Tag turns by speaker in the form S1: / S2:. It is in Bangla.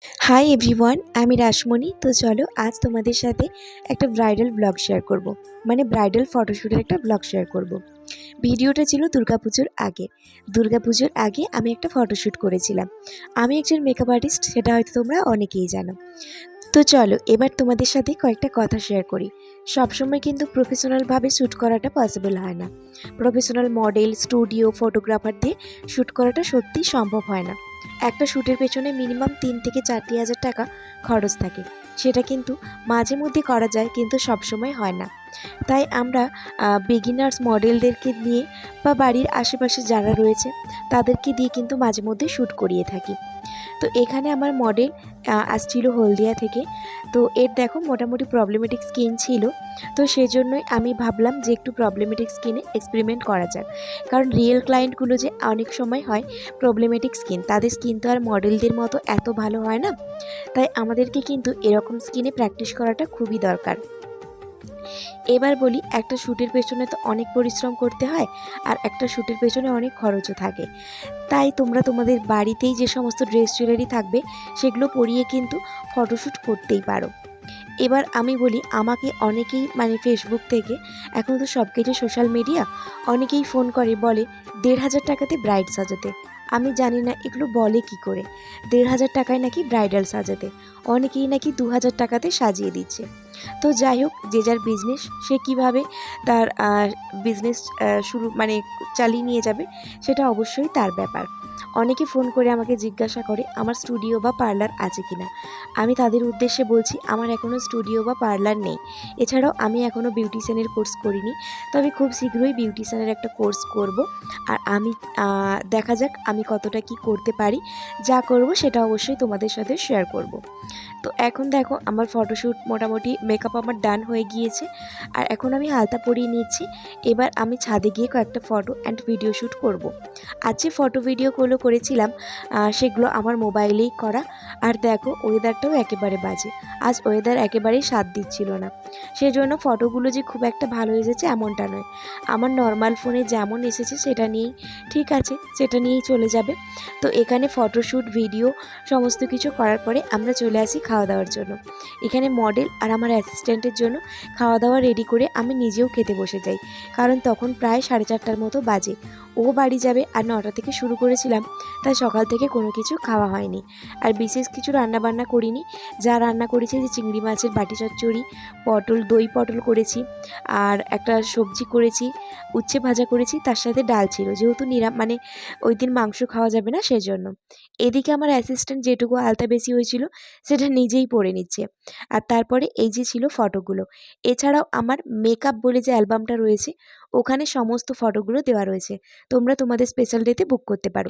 S1: হাই এভরিওয়ান, আমি রাসমণি। তো চলো আজ তোমাদের সাথে একটা ব্রাইডাল ব্লগ শেয়ার করব, মানে ব্রাইডাল ফটোশ্যুটের একটা ব্লগ শেয়ার করব। ভিডিওটা ছিল দুর্গাপুজোর আগে আমি একটা ফটোশ্যুট করেছিলাম। আমি একজন মেকআপ আর্টিস্ট, সেটা হয়তো তোমরা অনেকেই জানো। তো চলো এবার তোমাদের সাথে কয়েকটা কথা শেয়ার করি। সবসময় কিন্তু প্রফেশনালভাবে শ্যুট করাটা পসিবল হয় না। প্রফেশনাল মডেল, স্টুডিও, ফটোগ্রাফার দিয়ে শ্যুট করাটা সত্যিই সম্ভব হয় না। একটা শ্যুটের পেছনে মিনিমাম 3 থেকে 4টি হাজার টাকা খরচ থাকে। সেটা কিন্তু মাঝে মধ্যে করা যায়, কিন্তু সবসময় হয় না। তাই আমরা বিগিনার্স মডেলদেরকে নিয়ে বা বাড়ির আশেপাশে যারা রয়েছে তাদেরকে দিয়ে কিন্তু মাঝে মধ্যে শ্যুট করিয়ে থাকি। তো এখানে আমার মডেল আসছিল হলদিয়া থেকে। তো এর দেখো মোটামুটি প্রবলেমেটিক স্কিন ছিল, তো সেজন্যই আমি ভাবলাম যে একটু প্রবলেমেটিক স্কিনে এক্সপেরিমেন্ট করা যাক। কারণ রিয়েল ক্লায়েন্টগুলো যে অনেক সময় হয় প্রবলেমেটিক স্কিন, তাদের স্কিন তো আর মডেলদের মতো এত ভালো হয় না। তাই আমাদেরকে কিন্তু এরকম স্কিনে প্র্যাকটিস করাটা খুবই দরকার। এবার বলি, একটা শ্যুটের পেছনে তো অনেক পরিশ্রম করতে হয়, আর একটা শ্যুটের পেছনে অনেক খরচও থাকে। তাই তোমরা তোমাদের বাড়িতেই যে সমস্ত ড্রেস জুয়েলারি থাকবে সেগুলো পরিয়ে কিন্তু ফটোশ্যুট করতেই পারো। এবার আমি বলি, আমাকে অনেকেই মানে ফেসবুক থেকে, এখন তো সব কিছু সোশ্যাল মিডিয়া, অনেকেই ফোন করে বলে 1,500 টাকাতে ব্রাইড সাজাতে। আমি জানি না এগুলো বলে কি করে। 1,500 টাকায় নাকি ব্রাইডাল সাজাতে, অনেকেই নাকি 2,000 টাকাতে সাজিয়ে দিচ্ছে। তো যাই হোক, যে যার বিজনেস, সে কীভাবে তার বিজনেস শুরু মানে চালিয়ে নিয়ে যাবে সেটা অবশ্যই তার ব্যাপার। অনেকে ফোন করে আমাকে জিজ্ঞাসা করে আমার স্টুডিও বা পার্লার আছে কিনা। আমি তাদের উদ্দেশ্যে বলছি আমার এখনও স্টুডিও বা পার্লার নেই। এছাড়াও আমি এখনও বিউটিশিয়ানের কোর্স করিনি, তবে খুব শীঘ্রই বিউটিশিয়ানের একটা কোর্স করব। আর আমি দেখা যাক আমি কতটা কি করতে পারি। যা করব সেটা অবশ্যই তোমাদের সাথে শেয়ার করব। তো এখন দেখো আমার ফটোশ্যুট মোটামুটি মেকআপ আমার ডান হয়ে গিয়েছে, আর এখন আমি আলতা পরিয়ে নিচ্ছি। এবার আমি ছাদে গিয়ে কয়েকটা ফটো অ্যান্ড ভিডিও শ্যুট করব। আজ যে ফটো ভিডিওগুলো করেছিলাম সেগুলো আমার মোবাইলেই করা। আর দেখো ওয়েদারটাও একেবারে বাজে, আজ ওয়েদার একেবারেই সাথ দিচ্ছিল না। সেজন্য ফটোগুলো যে খুব একটা ভালো এসেছে এমনটা নয়। আমার নর্মাল ফোনে যেমন এসেছে সেটা নিয়েই ঠিক আছে, সেটা নিয়েই চলে যাবে। তো এখানে ফটোশ্যুট, ভিডিও সমস্ত কিছু করার পরে আমরা চলে আসি খাওয়া দাওয়ার জন্য। এখানে মডেল আর আমার অ্যাসিস্ট্যান্টের জন্য খাওয়া দাওয়া রেডি করে আমি নিজেও খেতে বসে যাই, কারণ তখন প্রায় 4:30টার মতো বাজে। ও বাড়ি যাবে, আর 9টা থেকে শুরু করেছিলাম, তাই সকাল থেকে কোনো কিছু খাওয়া হয়নি। আর বিশেষ কিছু রান্নাবান্না করিনি। যা রান্না করেছি যে চিংড়ি মাছের বাটি চচ্চড়ি, দই পটল করেছি, আর একটা সবজি করেছি, উচ্ছে ভাজা করেছি, তার সাথে ডাল ছিল, যেহেতু মানে ওই দিন মাংস খাওয়া যাবে না সেজন্য। এদিকে আমার অ্যাসিস্ট্যান্ট যেটুকু আলতা বেশি হয়েছিল সেটা নিজেই পরে নিচ্ছে। আর তারপরে এই যে ছিল ফটোগুলো। এছাড়াও আমার মেকআপ বলে যে অ্যালবামটা রয়েছে, ওখানে সমস্ত ফটোগুলো দেওয়া রয়েছে। তোমরা তোমাদের স্পেশাল ডেতে বুক করতে পারো।